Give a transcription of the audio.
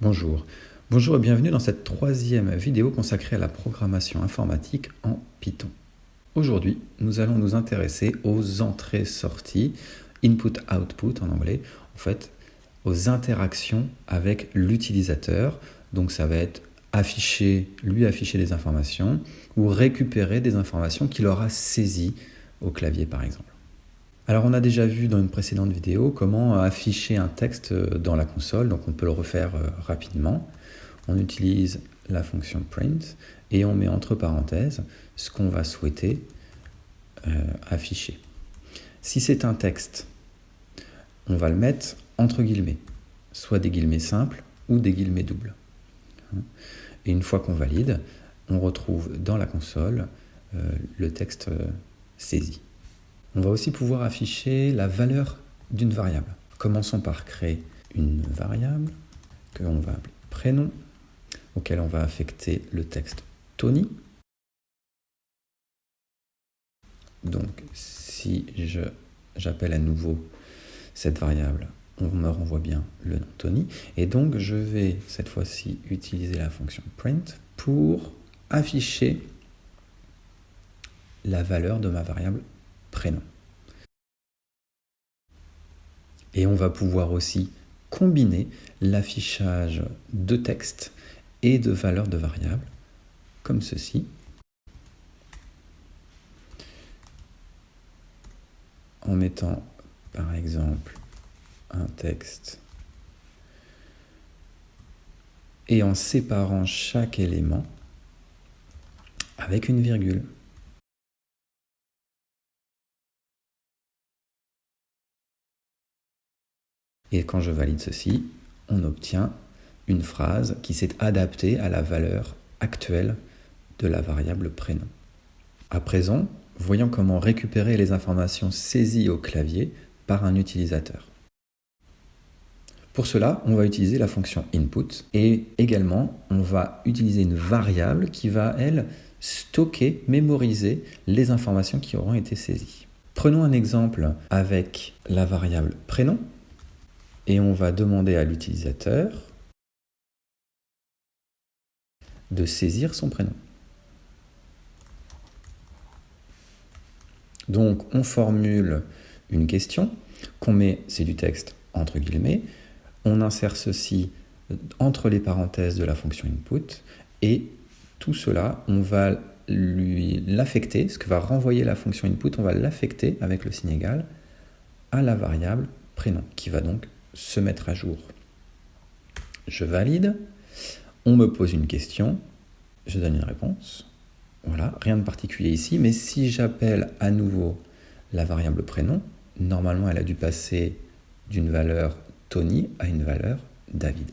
Bonjour. Bonjour et bienvenue dans cette troisième vidéo consacrée à la programmation informatique en Python. Aujourd'hui, nous allons nous intéresser aux entrées-sorties, input-output en anglais, en fait, aux interactions avec l'utilisateur. Donc ça va être lui afficher des informations ou récupérer des informations qu'il aura saisies au clavier par exemple. Alors on a déjà vu dans une précédente vidéo comment afficher un texte dans la console, donc on peut le refaire rapidement. On utilise la fonction print et on met entre parenthèses ce qu'on va souhaiter afficher. Si c'est un texte, on va le mettre entre guillemets, soit des guillemets simples ou des guillemets doubles. Et une fois qu'on valide, on retrouve dans la console le texte saisi. On va aussi pouvoir afficher la valeur d'une variable. Commençons par créer une variable que l'on va appeler prénom, auquel on va affecter le texte Tony. Donc si j'appelle à nouveau cette variable, on me renvoie bien le nom Tony. Et donc je vais cette fois-ci utiliser la fonction print pour afficher la valeur de ma variable prénom. Et on va pouvoir aussi combiner l'affichage de texte et de valeurs de variables, comme ceci. En mettant, par exemple, un texte et en séparant chaque élément avec une virgule. Et quand je valide ceci, on obtient une phrase qui s'est adaptée à la valeur actuelle de la variable prénom. À présent, voyons comment récupérer les informations saisies au clavier par un utilisateur. Pour cela, on va utiliser la fonction input et également, on va utiliser une variable qui va, elle, stocker, mémoriser les informations qui auront été saisies. Prenons un exemple avec la variable prénom. Et on va demander à l'utilisateur de saisir son prénom. Donc on formule une question qu'on met, c'est du texte entre guillemets, on insère ceci entre les parenthèses de la fonction input et tout cela, on va l'affecter, ce que va renvoyer la fonction input, on va l'affecter avec le signe égal à la variable prénom qui va donc se mettre à jour. Je valide, on me pose une question, je donne une réponse. Voilà, rien de particulier ici, mais si j'appelle à nouveau la variable prénom, normalement elle a dû passer d'une valeur Tony à une valeur David.